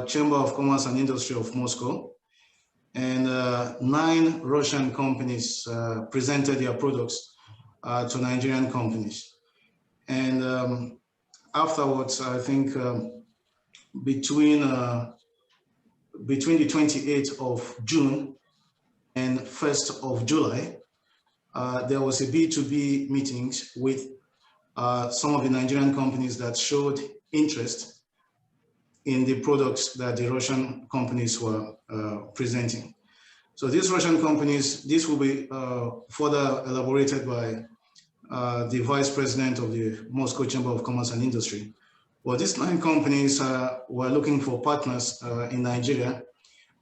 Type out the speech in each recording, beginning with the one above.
Chamber of Commerce and Industry of Moscow, and 9 Russian companies presented their products to Nigerian companies. And afterwards, I think between the 28th of June and 1st of July, there was a B2B meeting with some of the Nigerian companies that showed interest in the products that the Russian companies were presenting. So these Russian companies, this will be further elaborated by the Vice President of the Moscow Chamber of Commerce and Industry. Well, these 9 companies were looking for partners in Nigeria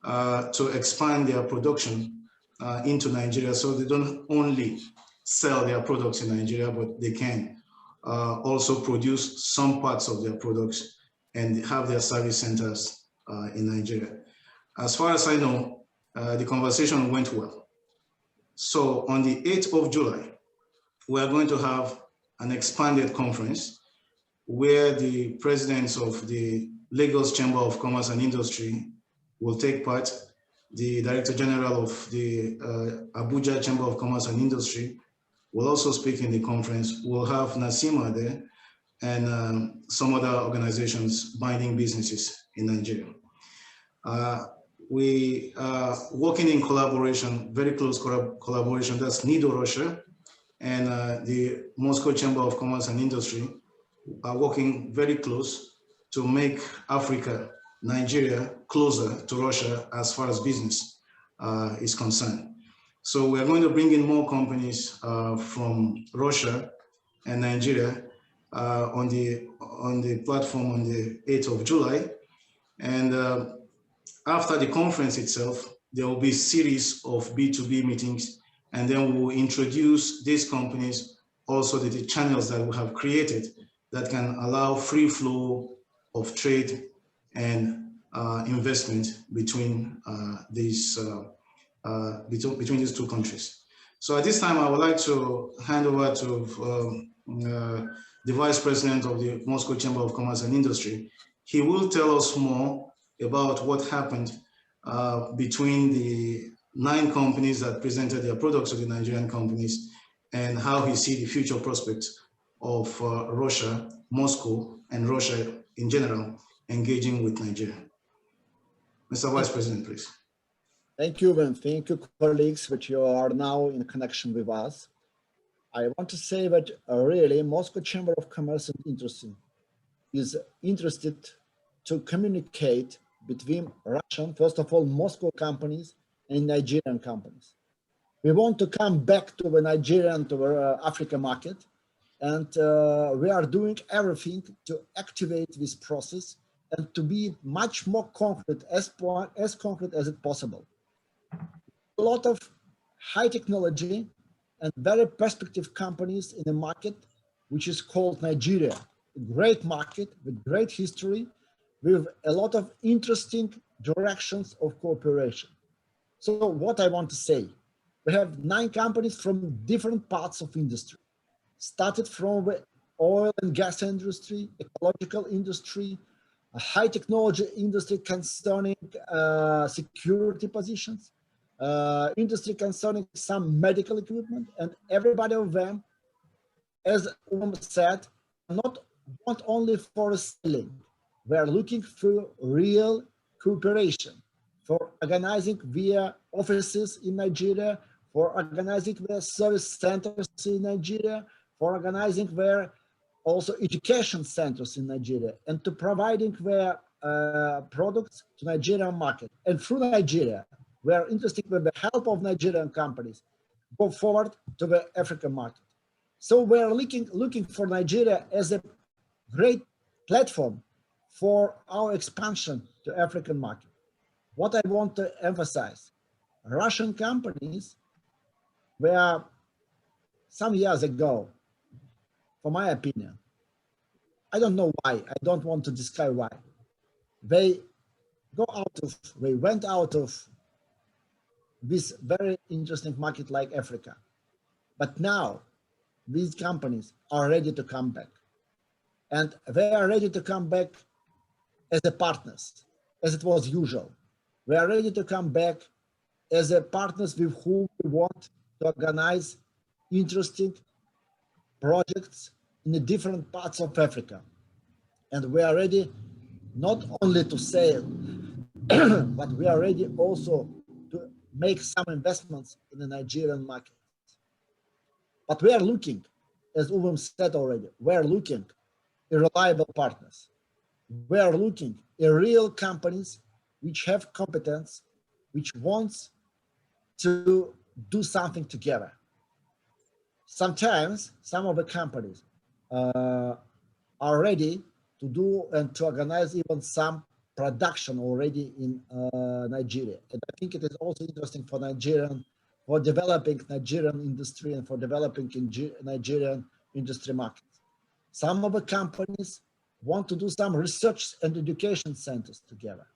to expand their production into Nigeria, so they don't only sell their products in Nigeria, but they can also produce some parts of their products and have their service centers in Nigeria. As far as I know, the conversation went well. So on the 8th of July, we are going to have an expanded conference where the presidents of the Lagos Chamber of Commerce and Industry will take part. The Director General of the Abuja Chamber of Commerce and Industry will also speak in the conference. We'll have Nasima there and some other organizations binding businesses in Nigeria. We are working in collaboration, very close collaboration. That's NIDO Russia and the Moscow Chamber of Commerce and Industry are working very close to make Africa, Nigeria, closer to Russia as far as business is concerned. So we're going to bring in more companies from Russia and Nigeria on the platform on the 8th of July. And after the conference itself, there will be a series of B2B meetings, and then we will introduce these companies also to the channels that we have created that can allow free flow of trade and investment between these two countries. So at this time, I would like to hand over to the Vice President of the Moscow Chamber of Commerce and Industry. He will tell us more about what happened between the 9 companies that presented their products to the Nigerian companies and how he sees the future prospects of Russia, Moscow, and Russia in general engaging with Nigeria. Mr. Vice President, please. Thank you, and thank you, colleagues, that you are now in connection with us. I want to say that really Moscow Chamber of Commerce and Industry is interested to communicate between Russian, first of all, Moscow companies and Nigerian companies. We want to come back to the Nigerian, to the Africa market, and we are doing everything to activate this process and to be much more concrete, as concrete as it possible. A lot of high technology and very perspective companies in the market, which is called Nigeria, a great market with great history, with a lot of interesting directions of cooperation. So what I want to say, we have 9 companies from different parts of industry, started from the oil and gas industry, ecological industry, a high technology industry concerning security positions, industry concerning some medical equipment, and everybody of them, as said, not only for selling, we are looking for real cooperation, for organizing via offices in Nigeria, for organizing their service centers in Nigeria, for organizing their also education centers in Nigeria, and to providing their products to Nigerian market. And through Nigeria, we are interested with the help of Nigerian companies go forward to the African market. So we are looking for Nigeria as a great platform for our expansion to African market. What I want to emphasize, Russian companies were some years ago, for my opinion, I don't know why, I don't want to describe why, they went out of this very interesting market like Africa. But now these companies are ready to come back, and they are ready to come back as a partners. as it was usual. We are ready to come back as a partners with whom we want to organize interesting projects in the different parts of Africa. And we are ready not only to sail, but we are ready also to make some investments in the Nigerian market. But we are looking, as Uwem said already, we are looking at reliable partners. We are looking at real companies which have competence, which wants to do something together. Sometimes some of the companies are ready to do and to organize even some production already in Nigeria. And I think it is also interesting for developing Nigerian industry and for developing Nigerian industry markets. Some of the companies want to do some research and education centers together.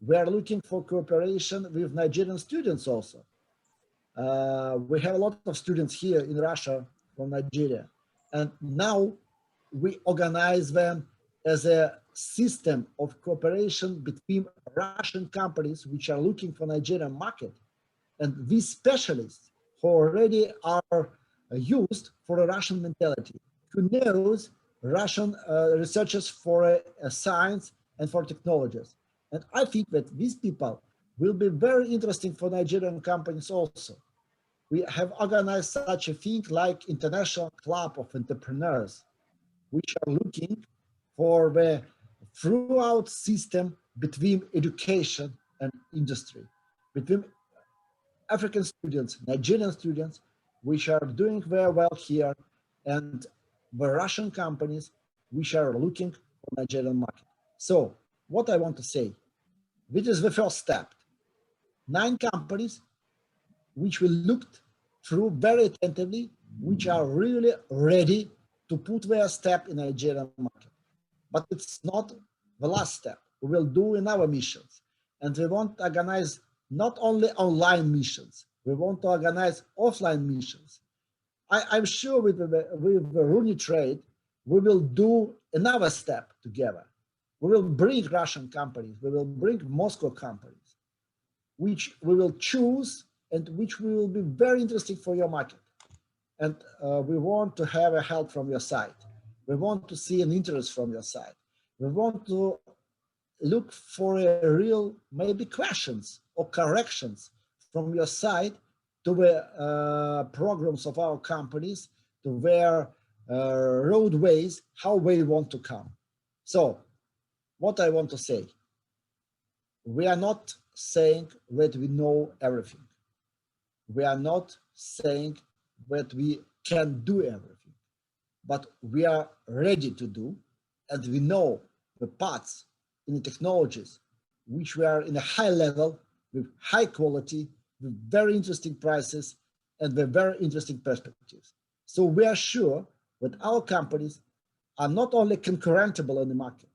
We are looking for cooperation with Nigerian students also. We have a lot of students here in Russia from Nigeria, and now we organize them as a system of cooperation between Russian companies which are looking for Nigerian market, and these specialists who already are used for a Russian mentality, who knows Russian researchers for science and for technologies. And I think that these people will be very interesting for Nigerian companies also. We have organized such a thing like International Club of Entrepreneurs, which are looking for the throughout system between education and industry, between African students, Nigerian students, which are doing very well here, and the Russian companies which are looking for Nigerian market. So what I want to say, this is the first step. 9 companies which we looked through very attentively, which are really ready to put their step in the Nigerian market. But it's not the last step. We will do in our missions. And we want to organize not only online missions, we want to organize offline missions. I'm sure with the Rooney trade, we will do another step together. We will bring Russian companies, we will bring Moscow companies, which we will choose and which will be very interesting for your market. And we want to have a help from your side. We want to see an interest from your side. We want to look for a real, maybe questions or corrections from your side to the programs of our companies, to their roadways, how they want to come. So what I want to say, we are not saying that we know everything. We are not saying that we can do everything, but we are ready to do, and we know the parts in the technologies which we are in a high level with high quality, with very interesting prices and with very interesting perspectives. So we are sure that our companies are not only concurrentable in the market,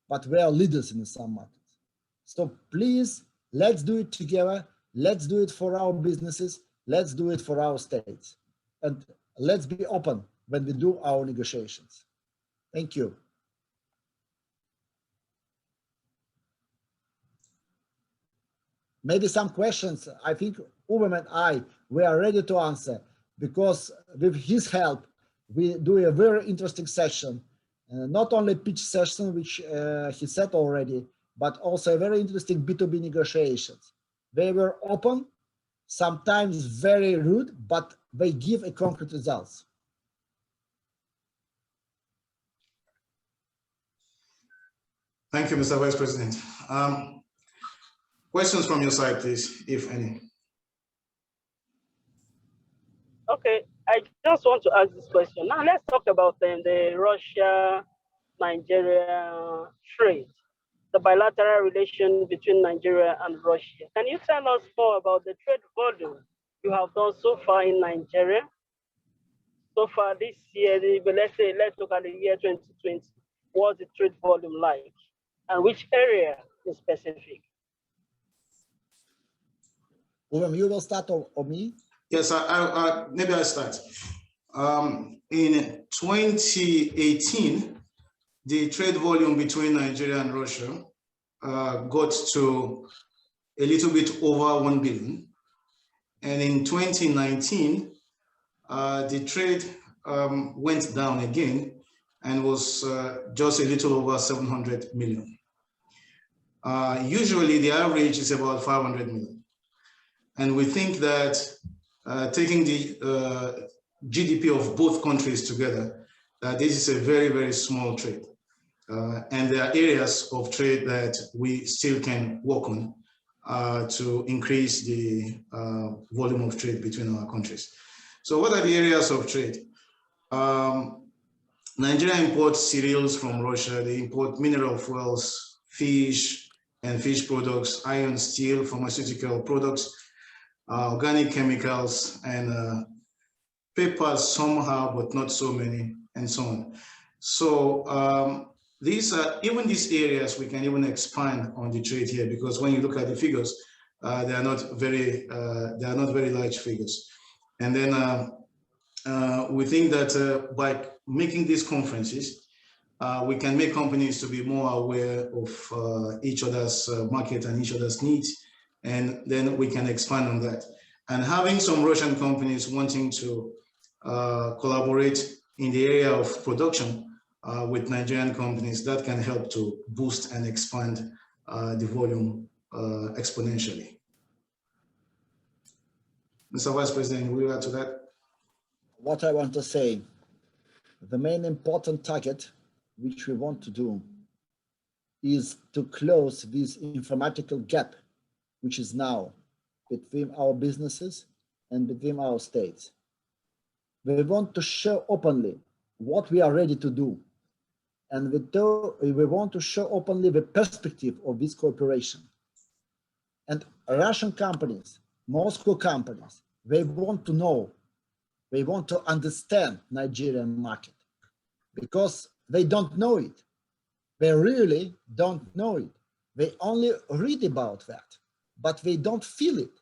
but we are leaders in some markets. So please, let's do it together. Let's do it for our businesses. Let's do it for our states. And let's be open when we do our negotiations. Thank you. Maybe some questions. I think Uwem and we are ready to answer, because with his help, we do a very interesting session, not only pitch session, which he said already, but also a very interesting B2B negotiations. They were open, sometimes very rude, but they give a concrete results. Thank you, Mr. Vice President. Questions from your side, please, if any. Okay, I just want to ask this question. Now let's talk about the Russia-Nigeria trade, the bilateral relation between Nigeria and Russia. Can you tell us more about the trade volume you have done so far in Nigeria? So far this year, but let's look at the year 2020. What's the trade volume like? And which area in specific? Uwem, you will start or me? Yes, maybe I'll start. In 2018, the trade volume between Nigeria and Russia got to a little bit over 1 billion. And in 2019, the trade went down again and was just a little over 700 million. Usually the average is about 500 million. And we think that taking the GDP of both countries together, that this is a very, very small trade. And there are areas of trade that we still can work on to increase the volume of trade between our countries. So what are the areas of trade? Nigeria imports cereals from Russia. They import mineral fuels, fish and fish products, iron, steel, pharmaceutical products, organic chemicals, and papers somehow, but not so many, and so on. So these are, even these areas, we can even expand on the trade here, because when you look at the figures, they are not very large figures. And then we think that by making these conferences, we can make companies to be more aware of each other's market and each other's needs, and then we can expand on that. And having some Russian companies wanting to collaborate in the area of production with Nigerian companies, that can help to boost and expand the volume exponentially. Mr. Vice President, will you add to that? What I want to say, the main important target which we want to do is to close this informatical gap, which is now between our businesses and between our states. We want to show openly what we are ready to do. And we want to show openly the perspective of this cooperation. And Russian companies, Moscow companies, they want to know, they want to understand Nigerian market, because they don't know it. They really don't know it. They only read about that, but they don't feel it.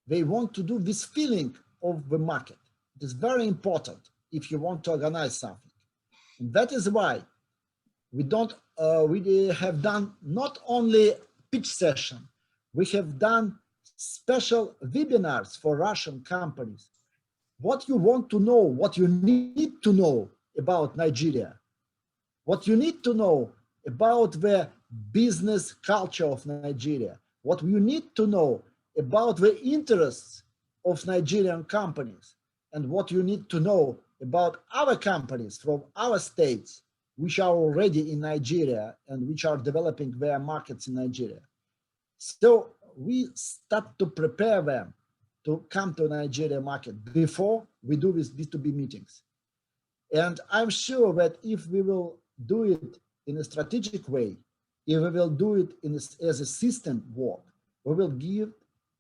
They want to do this feeling of the market. It is very important if you want to organize something. And that is why we have done not only pitch session, we have done special webinars for Russian companies. What you want to know, what you need to know about Nigeria, what you need to know about the business culture of Nigeria, what you need to know about the interests of Nigerian companies, and what you need to know about other companies from our states, which are already in Nigeria and which are developing their markets in Nigeria. So we start to prepare them to come to Nigeria market before we do these B2B meetings. And I'm sure that if we will do it in a strategic way, if we will do it as a system work, we will give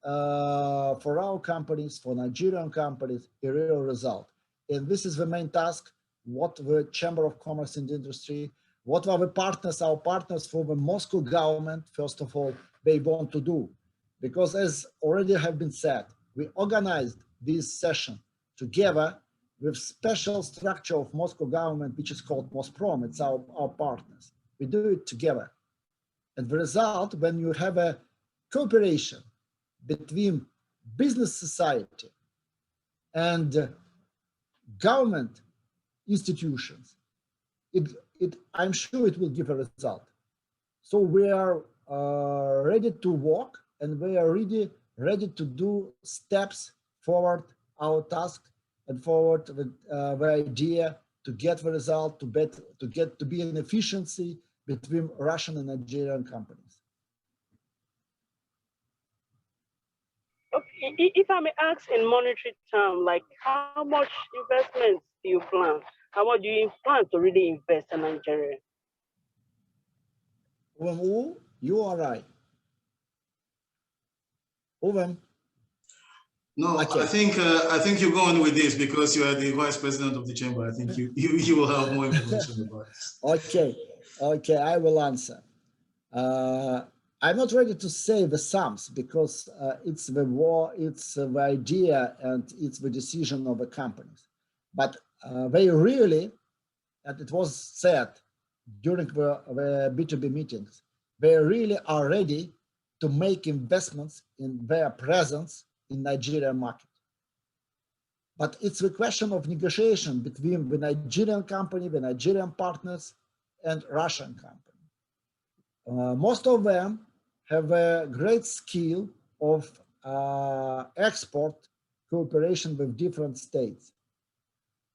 for our companies, for Nigerian companies, a real result. And this is the main task, what the Chamber of Commerce and Industry, what are the partners, our partners for the Moscow government, first of all, they want to do. Because as already have been said, we organized this session together with special structure of Moscow government, which is called Mosprom. It's our partners. We do it together. And the result, when you have a cooperation between business society and government institutions, I'm sure it will give a result. So we are ready to work, and we are ready to do steps forward our task and forward the idea to get the result, to be an efficiency between Russian and Nigerian companies. Okay, if I may ask in monetary terms, like how much investments do you plan? How much do you plan to really invest in Nigeria? Who? You or I? Owen? No, okay. I think you go on with this because you are the vice president of the chamber. I think you will have more information about this. Okay, I will answer. I'm not ready to say the sums because it's the war, it's the idea, and it's the decision of the companies. But they really, and it was said during the B2B meetings, they really are ready to make investments in their presence in Nigerian market. But it's a question of negotiation between the Nigerian company, the Nigerian partners, and Russian company. Most of them have a great skill of export cooperation with different states.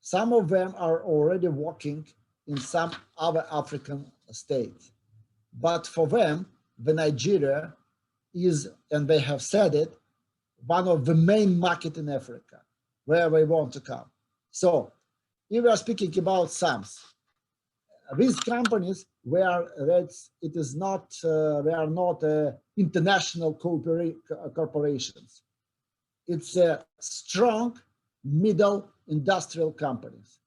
Some of them are already working in some other African states. But for them, the Nigeria is, and they have said it, one of the main market in Africa where they want to come. So if we are speaking about sums, these companies where it is not, they are not international corporations. It's a strong middle industrial companies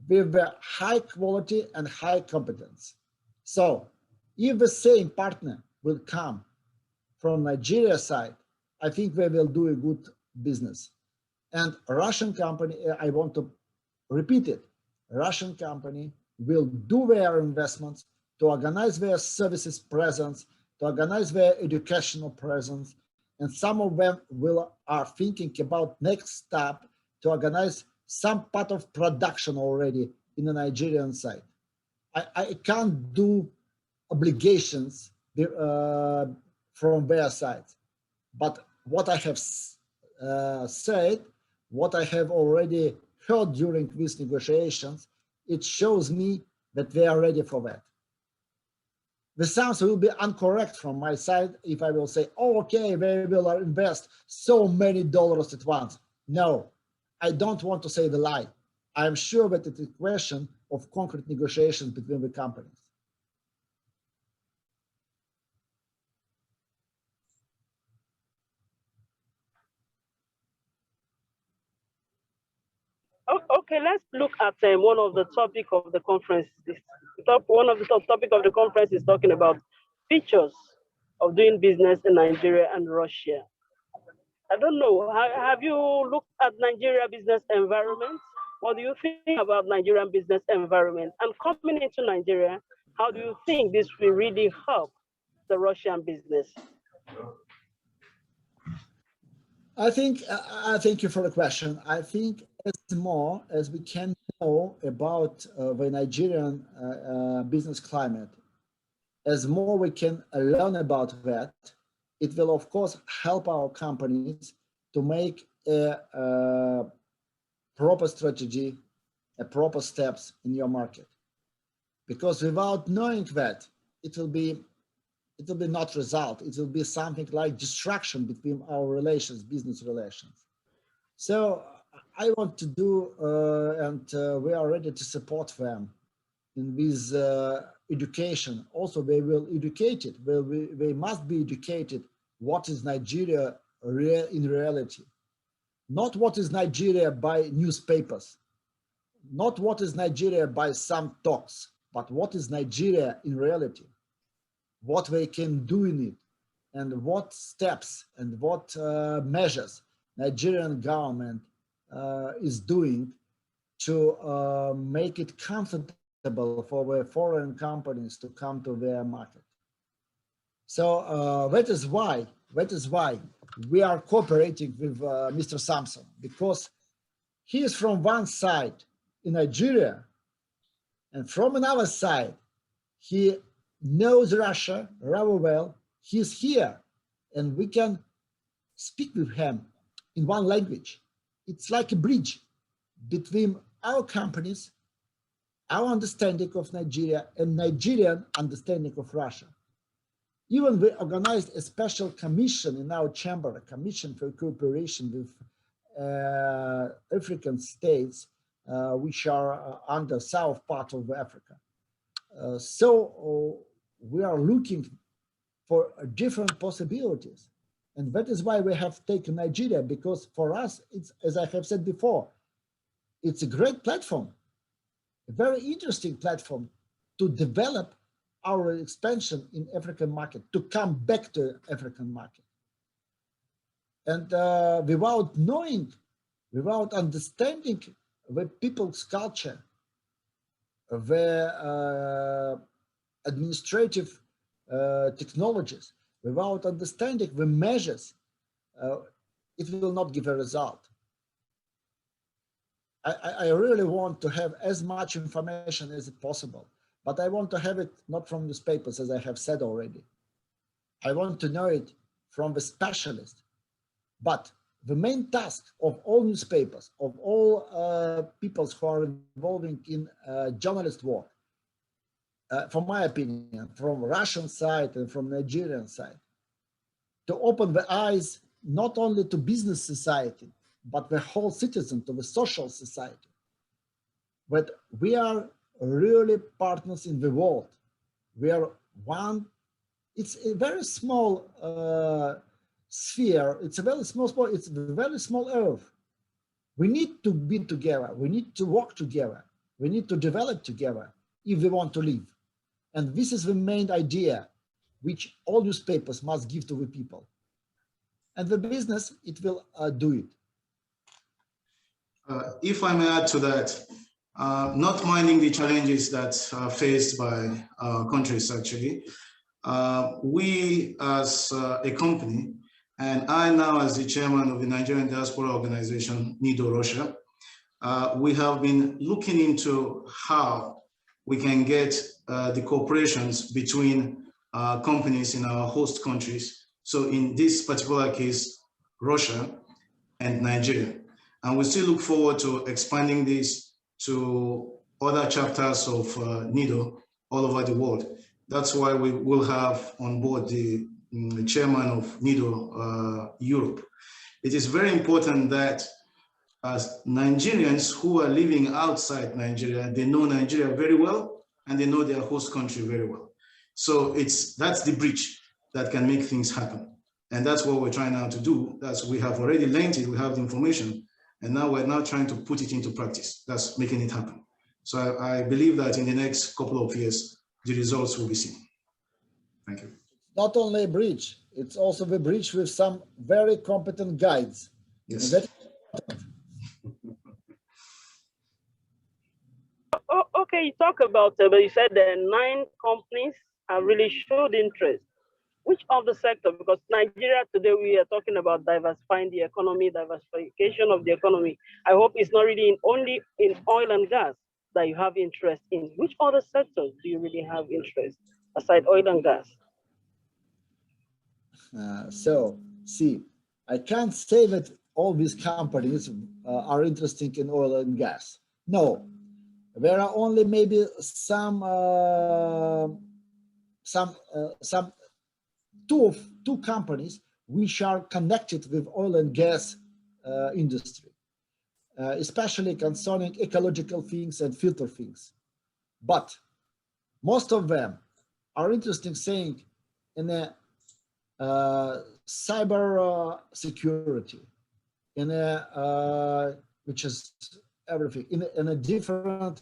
with high quality and high competence. So if the same partner will come from Nigeria side, I think they will do a good business. And a Russian company, I want to repeat it, a Russian company will do their investments to organize their services presence, to organize their educational presence, and some of them are thinking about next step to organize some part of production already in the Nigerian side. I can't do obligations from their side, but what I have said, what I have already heard during these negotiations, it shows me that they are ready for that. The sums will be incorrect from my side if I will say, oh, okay, they will invest so many dollars at once. No, I don't want to say the lie. I'm sure that it's a question of concrete negotiations between the companies. Okay, let's look at one of the topic of the conference. One of the topic of the conference is talking about features of doing business in Nigeria and Russia. I don't know, have you looked at Nigeria business environment? What do you think about Nigerian business environment? And coming into Nigeria, how do you think this will really help the Russian business? I thank you for the question. I think as more as we can know about the Nigerian business climate, as more we can learn about that, it will of course help our companies to make a proper strategy, a proper steps in your market. Because without knowing that, it will be not result. It will be something like distraction between our relations, business relations. So I want to do, and we are ready to support them in this education. Also, they will educate it. They must be educated what is Nigeria in reality. Not what is Nigeria by newspapers. Not what is Nigeria by some talks, but what is Nigeria in reality. What they can do in it, and what steps and what measures Nigerian government is doing to make it comfortable for the foreign companies to come to their market. So that is why we are cooperating with Mr. Samson, because he is from one side in Nigeria, and from another side, he knows Russia rather well. He's here, and we can speak with him in one language. It's like a bridge between our companies, our understanding of Nigeria, and Nigerian understanding of Russia. Even we organized a special commission in our chamber, a commission for cooperation with African states, which are under south part of Africa. So we are looking for different possibilities. And that is why we have taken Nigeria, because for us, it's, as I have said before, it's a great platform, a very interesting platform to develop our expansion in African market, to come back to African market. And without knowing, without understanding the people's culture, the administrative technologies, without understanding the measures, it will not give a result. I really want to have as much information as possible, but I want to have it not from newspapers, as I have said already. I want to know it from the specialist. But the main task of all newspapers, of all people who are involving in journalist work, from my opinion, from Russian side and from Nigerian side, to open the eyes not only to business society, but the whole citizen, to the social society. But we are really partners in the world. We are one, it's a very small sphere, it's a very small spot, it's a very small earth. We need to be together, we need to work together, we need to develop together if we want to live. And this is the main idea which all newspapers must give to the people. And the business, it will do it. If I may add to that, not minding the challenges that are faced by countries actually, we as a company, and I now as the chairman of the Nigerian Diaspora Organization, NIDO Russia, we have been looking into how we can get the cooperations between companies in our host countries. So in this particular case, Russia and Nigeria. And we still look forward to expanding this to other chapters of NIDO all over the world. That's why we will have on board the chairman of NIDO Europe. It is very important that as Nigerians who are living outside Nigeria, they know Nigeria very well and they know their host country very well. So that's the bridge that can make things happen. And that's what we're trying now to do. That's, we have already learned it, we have the information, and now we're now trying to put it into practice. That's making it happen. So I believe that in the next couple of years, the results will be seen. Thank you. Not only a bridge, it's also the bridge with some very competent guides. Yes. Okay, you talk about, but you said that 9 companies have really showed interest. Which of the sector? Because Nigeria today, we are talking about diversifying the economy, diversification of the economy. I hope it's not really only in oil and gas that you have interest in. Which other sectors do you really have interest aside oil and gas? So, see, I can't say that all these companies are interested in oil and gas. No, there are only maybe some two companies which are connected with oil and gas industry, especially concerning ecological things and filter things. But most of them are interested saying in a cyber security, in a which is everything, in a different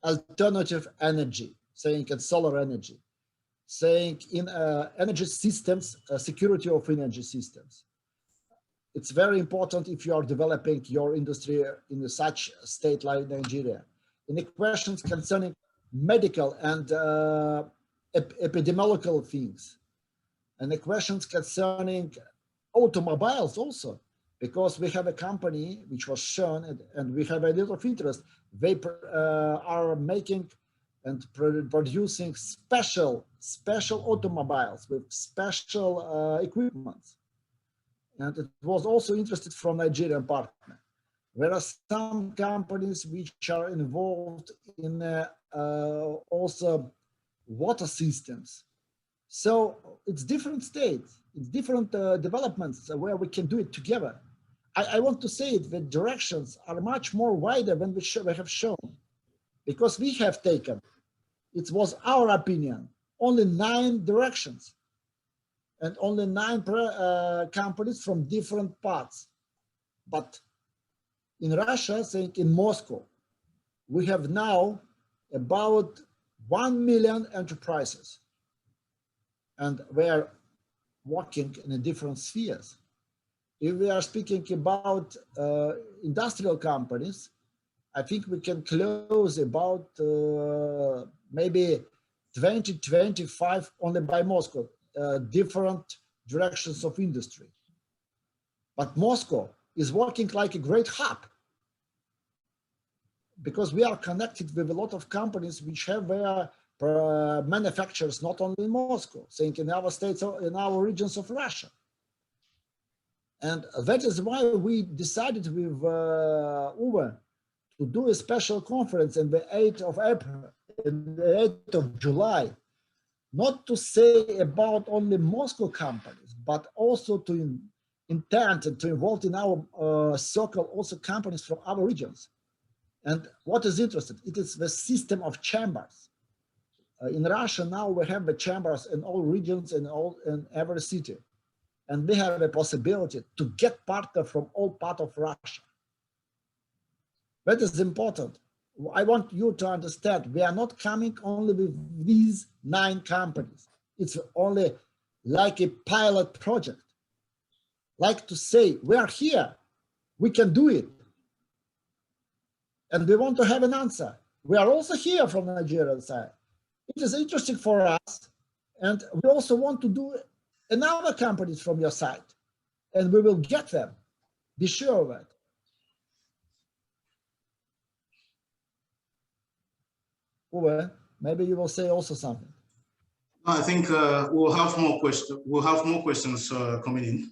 alternative energy, saying in solar energy, saying in energy systems, security of energy systems. It's very important if you are developing your industry in such a state like Nigeria. In the questions concerning medical and epidemiological things, and the questions concerning automobiles also, because we have a company which was shown and we have a lot of interest. They are making and producing special automobiles with special equipment. And it was also interested from Nigerian partner. There are some companies which are involved in also water systems. So it's different states, it's different developments where we can do it together. I want to say the directions are much more wider than we have shown, because we have taken, it was our opinion, only 9 directions and only 9 companies from different parts. But in Russia, saying in Moscow, we have now about 1 million enterprises, and we are working in a different spheres. If we are speaking about industrial companies, I think we can close about maybe 20-25 only by Moscow, different directions of industry. But Moscow is working like a great hub because we are connected with a lot of companies which have their manufacturers not only in Moscow, saying in our states or in our regions of Russia. And that is why we decided with Uwe to do a special conference on the 8th of April, the 8th of July, not to say about only Moscow companies, but also to intend and to involve in our circle also companies from other regions. And what is interesting, it is the system of chambers. In Russia now we have the chambers in all regions and in every city. And we have a possibility to get partners from all parts of Russia. That is important. I want you to understand, we are not coming only with these 9 companies. It's only like a pilot project. Like to say, we are here, we can do it. And we want to have an answer. We are also here from the Nigerian side. It is interesting for us. And we also want to do another companies from your side. And we will get them. Be sure of that. Uwe, maybe you will say also something. I think we'll have more questions. We'll have more questions coming in.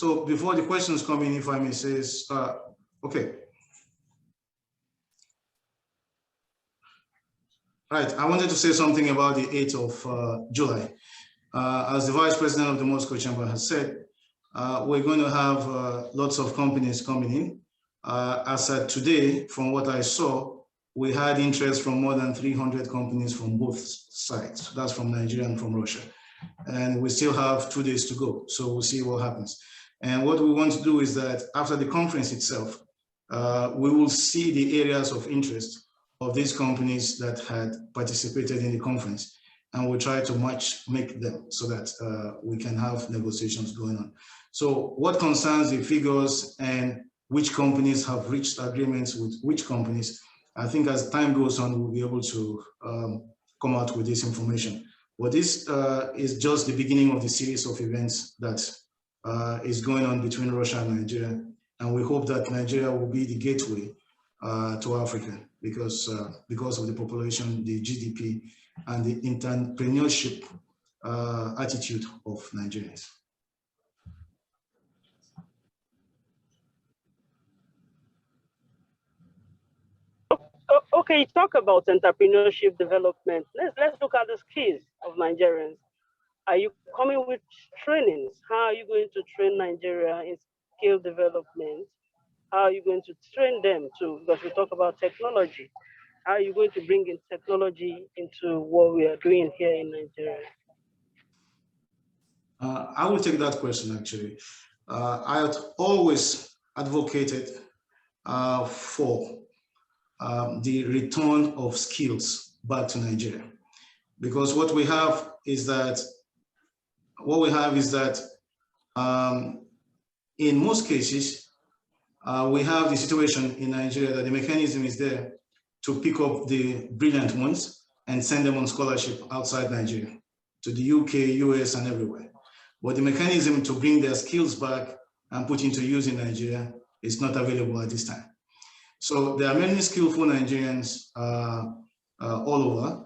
So before the questions come in, if I may say, okay. Right, I wanted to say something about the 8th of July. As the Vice President of the Moscow Chamber has said, we're going to have lots of companies coming in. As at today, from what I saw, we had interest from more than 300 companies from both sides. That's from Nigeria and from Russia. And we still have 2 days to go, so we'll see what happens. And what we want to do is that after the conference itself, we will see the areas of interest of these companies that had participated in the conference, and we'll try to make them so that we can have negotiations going on. So what concerns the figures and which companies have reached agreements with which companies, I think as time goes on, we'll be able to come out with this information. But this is just the beginning of the series of events that is going on between Russia and Nigeria. And we hope that Nigeria will be the gateway to Africa because of the population, the GDP, and the entrepreneurship attitude of Nigerians. Okay, talk about entrepreneurship development. Let's look at the skills of Nigerians. Are you coming with trainings? How are you going to train Nigeria in skill development? How are you going to train them to, because we talk about technology, how are you going to bring in technology into what we are doing here in Nigeria? I will take that question actually. I had always advocated for the return of skills back to Nigeria, because what we have is that in most cases we have the situation in Nigeria that the mechanism is there to pick up the brilliant ones and send them on scholarship outside Nigeria to the UK, US, and everywhere. But the mechanism to bring their skills back and put into use in Nigeria is not available at this time. So there are many skillful Nigerians all over,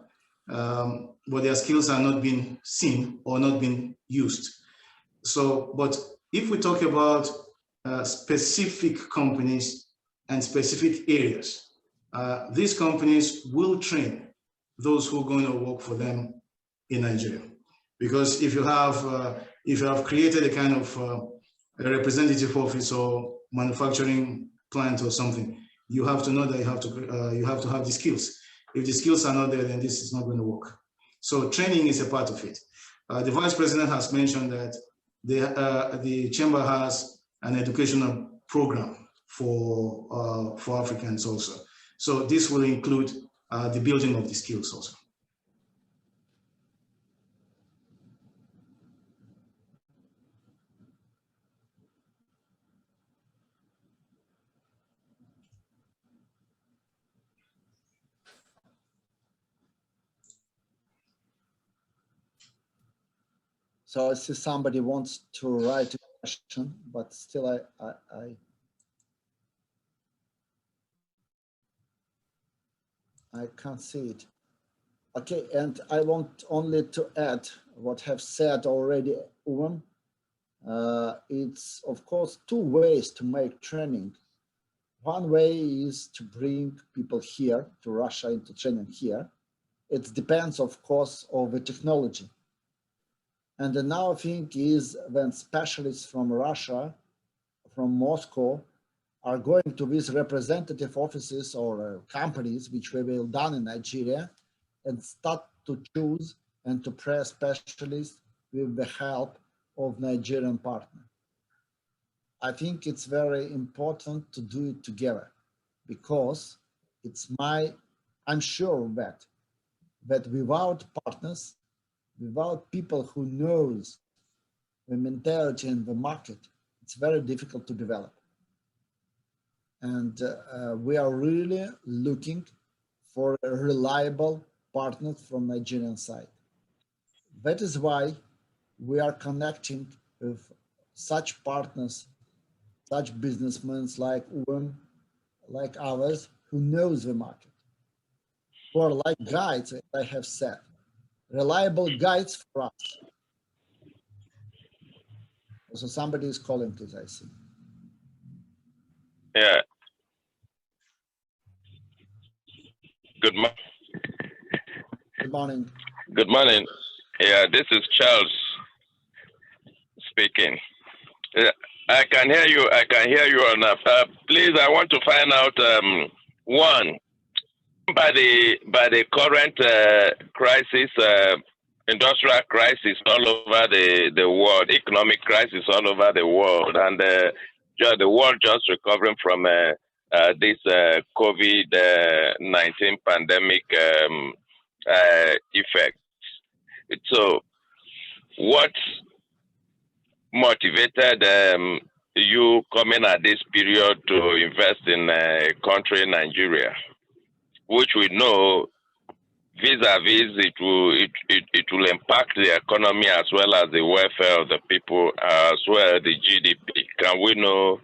but their skills are not being seen or not being used. So, but if we talk about specific companies and specific areas, these companies will train those who are going to work for them in Nigeria. Because if you have created a kind of a representative office or manufacturing plant or something, you have to know that you have to have the skills. If the skills are not there, then this is not going to work. So training is a part of it. The Vice President has mentioned that the Chamber has an educational program for Africans also. So this will include the building of the skills also. So I see somebody wants to write a question, but still I can't see it. Okay, and I want only to add what have said already, Uwe. It's of course two ways to make training. One way is to bring people here to Russia into training here. It depends, of course, on the technology. And another thing is when specialists from Russia, from Moscow, are going to these representative offices or companies, which we will done in Nigeria, and start to choose and to press specialists with the help of Nigerian partner. I think it's very important to do it together because I'm sure that without partners, without people who knows the mentality in the market, it's very difficult to develop. And we are really looking for a reliable partner from Nigerian side. That is why we are connecting with such partners, such businessmen like Uwe, like others, who knows the market, who are like guides, as I have said, reliable guides for us. So somebody is calling, please, I see. Yeah. Good morning. Good morning. Good morning. Yeah, this is Charles speaking. I can hear you. I can hear you enough. Please, I want to find out one by the current crisis, industrial crisis all over the world, economic crisis all over the world, and the world just recovering from this COVID-19 pandemic effect. So, what motivated you coming at this period to invest in a country, Nigeria, which we know vis-a-vis it will impact the economy as well as the welfare of the people, as well as the GDP. Can we know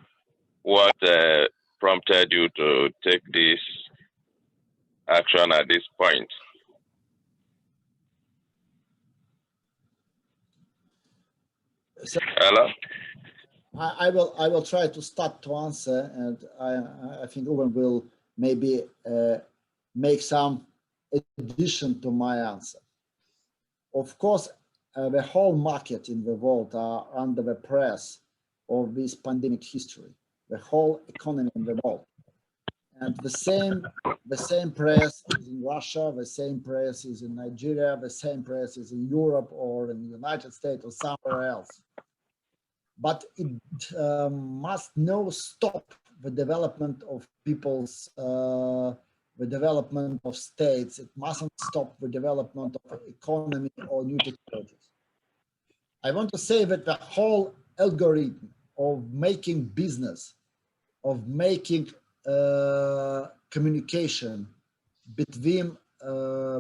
what prompted you to take this action at this point? So, hello. I will try to start to answer, and I think Uwe will maybe make some addition to my answer. Of course, the whole market in the world are under the press of this pandemic history, the whole economy in the world. And the same press is in Russia, the same press is in Nigeria, the same press is in Europe or in the United States or somewhere else. But it must not stop the development of people's, the development of states. It mustn't stop the development of economy or new technologies. I want to say that the whole algorithm of making business, of making communication between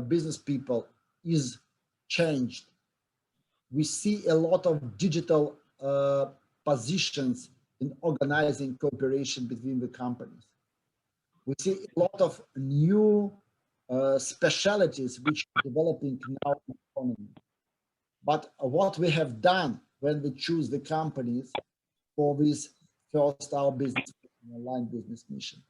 business people is changed. We see a lot of digital positions in organizing cooperation between the companies. We see a lot of new specialities which are developing now in the economy. But what we have done when we choose the companies for this first our business online business mission,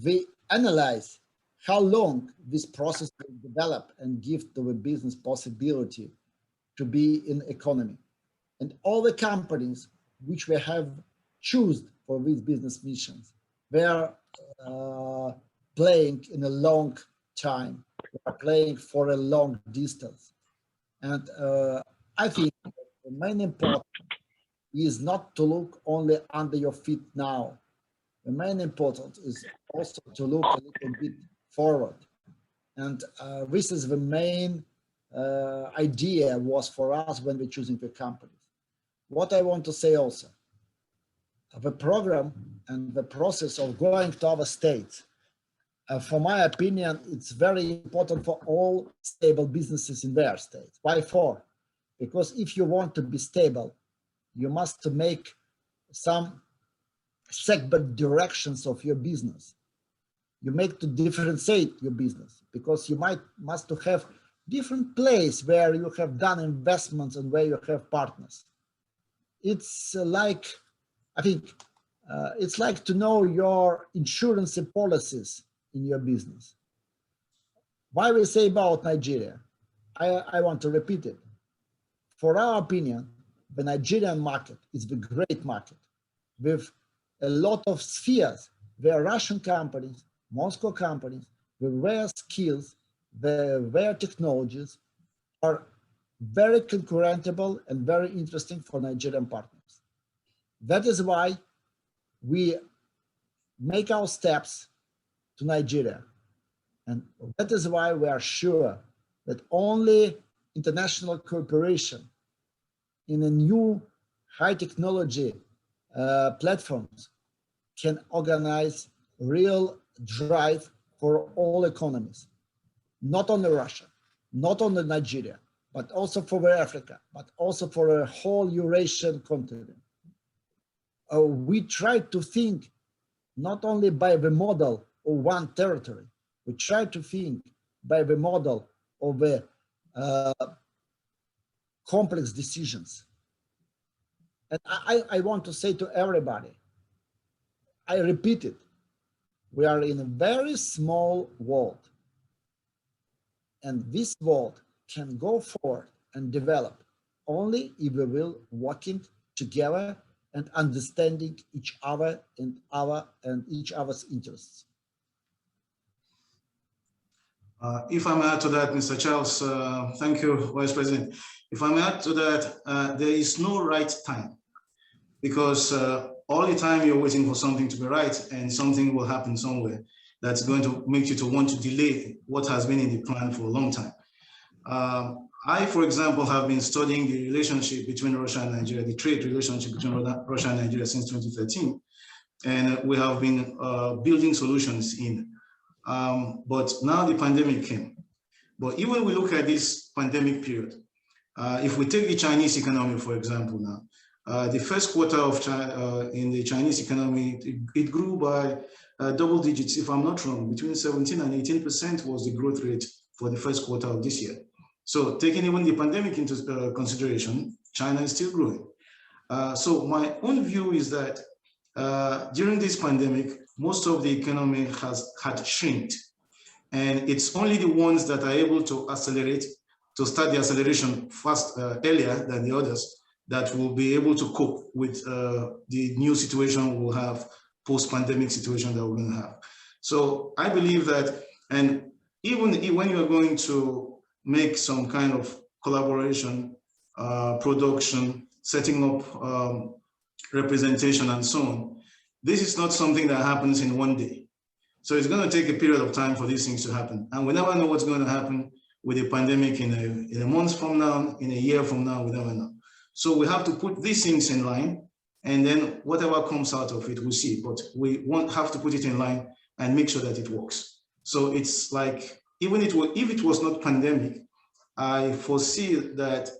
we analyze how long this process will develop and give to the business possibility to be in economy. And all the companies which we have chosen for these business missions, they are playing in a long time, they are playing for a long distance. And I think the main important is not to look only under your feet now. The main important is also to look a little bit forward. And this is the main idea was for us when we're choosing the companies. What I want to say also, the program and the process of going to other states, for my opinion, it's very important for all stable businesses in their states. Why for? Because if you want to be stable, you must make some segment directions of your business. You make to differentiate your business, because you must to have different place where you have done investments and where you have partners. It's like, I think, it's like to know your insurance policies in your business. Why we say about Nigeria? I want to repeat it. For our opinion, the Nigerian market is the great market with a lot of spheres where Russian companies, Moscow companies, with their skills, their technologies are very concurrentable and very interesting for Nigerian partners. That is why we make our steps to Nigeria. And that is why we are sure that only international cooperation in a new high technology platforms can organize real drive for all economies, not only Russia, not only Nigeria, but also for Africa, but also for a whole Eurasian continent. We try to think not only by the model of one territory, we try to think by the model of complex decisions. And I want to say to everybody, I repeat it, we are in a very small world. And this world can go forward and develop only if we will working together and understanding each other and each other's interests. If I may add to that, Mr. Charles, thank you, Vice President. If I may add to that, there is no right time, because all the time you're waiting for something to be right and something will happen somewhere that's going to make you to want to delay what has been in the plan for a long time. I, for example, have been studying the relationship between Russia and Nigeria, the trade relationship between Russia and Nigeria since 2013. And we have been building solutions in. But now the pandemic came. But even when we look at this pandemic period, if we take the Chinese economy, for example, now, the first quarter of China, in the Chinese economy, it grew by double digits, if I'm not wrong, between 17 and 18% was the growth rate for the first quarter of this year. So taking even the pandemic into consideration, China is still growing. So my own view is that during this pandemic, most of the economy had shrinked, and it's only the ones that are able to accelerate, to start the acceleration fast, earlier than the others, that will be able to cope with the new situation we'll have, post-pandemic situation that we're going to have. So I believe that, and even when you're going to make some kind of collaboration, production, setting up representation and so on, this is not something that happens in one day. So it's going to take a period of time for these things to happen. And we never know what's going to happen with the pandemic in a month from now, in a year from now, we never know. So we have to put these things in line, and then whatever comes out of it, we'll see. But we won't have to put it in line and make sure that it works. So it's like, even if it was not pandemic, I foresee that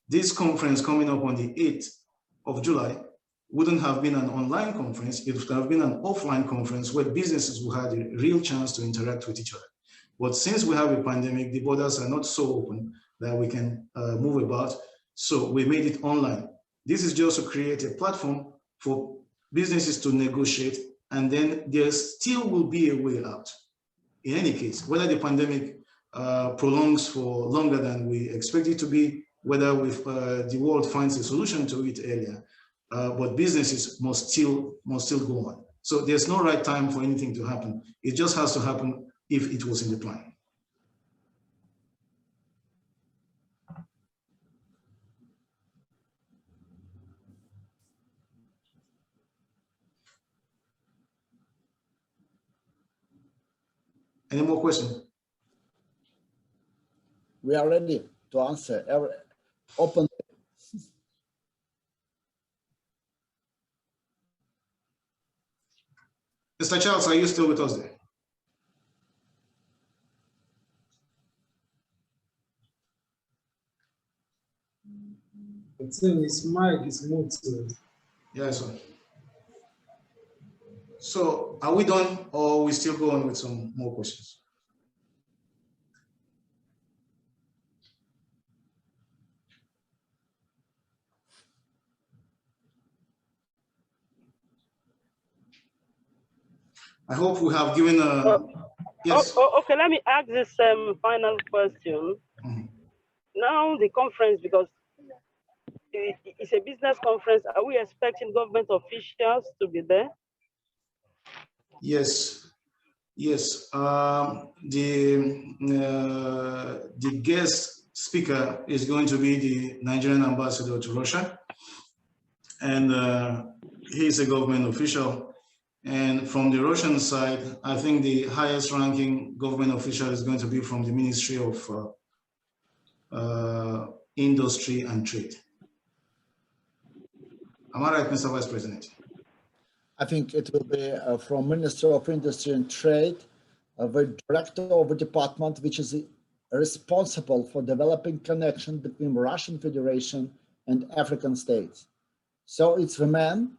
this conference coming up on the 8th of July wouldn't have been an online conference. It would have been an offline conference where businesses would have a real chance to interact with each other. But since we have a pandemic, the borders are not so open that we can move about. So we made it online. This is just to create a platform for businesses to negotiate, and then there still will be a way out. In any case, whether the pandemic prolongs for longer than we expect it to be, whether the world finds a solution to it earlier, but businesses must still go on. So there's no right time for anything to happen. It just has to happen if it was in the plan. Any more questions? We are ready to answer open. Mr. Charles, are you still with us there? I think his mic is muted. Yes, sir. So are we done, or we still go on with some more questions? I hope we have given a yes. Okay, let me ask this final question. Mm-hmm. Now the conference, because it's a business conference, are we expecting government officials to be there? Yes, yes. The guest speaker is going to be the Nigerian ambassador to Russia, and he's a government official. And from the Russian side, I think the highest ranking government official is going to be from the Ministry of Industry and Trade. Am I right, Mr. Vice President? I think it will be from Minister of Industry and Trade, the director of the department, which is responsible for developing connection between Russian Federation and African states. So it's the man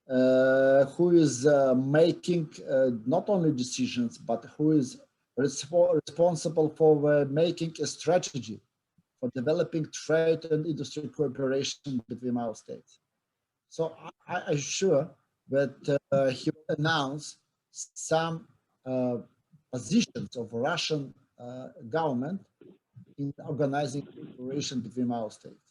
who is making not only decisions, but who is responsible for making a strategy for developing trade and industry cooperation between our states. So I'm sure that he will announce some positions of Russian government in organizing cooperation between our states.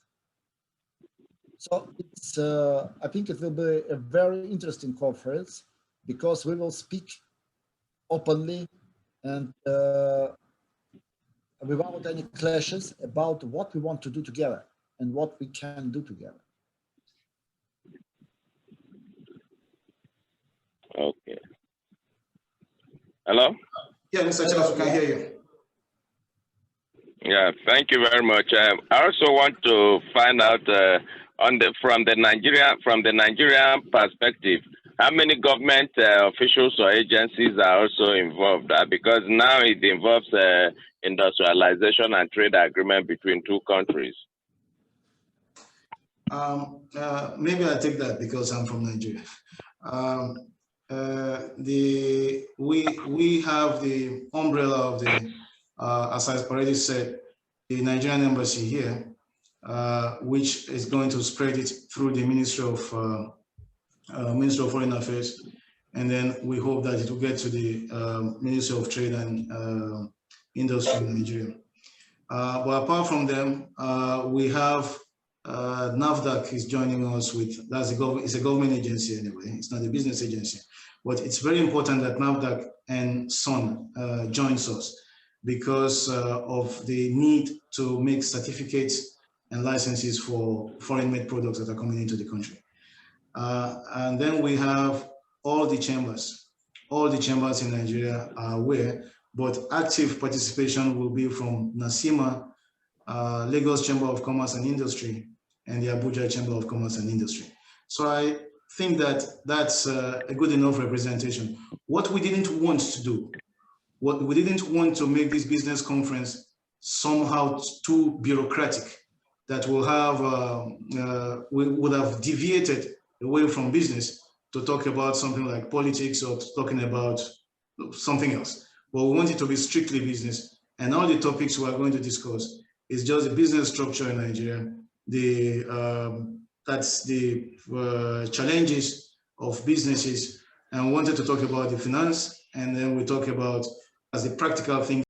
So it's, I think it will be a very interesting conference because we will speak openly and without any clashes about what we want to do together and what we can do together. Okay. Hello? Yeah, Mr. Charles, we can hear you. Yeah, thank you very much. I also want to find out from the Nigerian perspective, how many government officials or agencies are also involved? Because now it involves industrialization and trade agreement between two countries. Maybe I take that because I'm from Nigeria. We have the umbrella of the, as I've already said, the Nigerian embassy here, which is going to spread it through the Ministry of Foreign Affairs, and then we hope that it will get to the Ministry of Trade and Industry in Nigeria. But apart from them, we have NAFDAC is joining us with, it's a government agency anyway, it's not a business agency, but it's very important that NAFDAC and SON joins us because of the need to make certificates and licenses for foreign-made products that are coming into the country. And then we have all the chambers in Nigeria are aware, but active participation will be from NASIMA, Lagos Chamber of Commerce and Industry, and the Abuja Chamber of Commerce and Industry. So I think that that's a good enough representation. What we didn't want to do, what we didn't want to make this business conference somehow too bureaucratic that will have, we would have deviated away from business to talk about something like politics or talking about something else. But we want it to be strictly business, and all the topics we are going to discuss is just the business structure in Nigeria, that's the challenges of businesses, and we wanted to talk about the finance, and then we talk about as the practical thing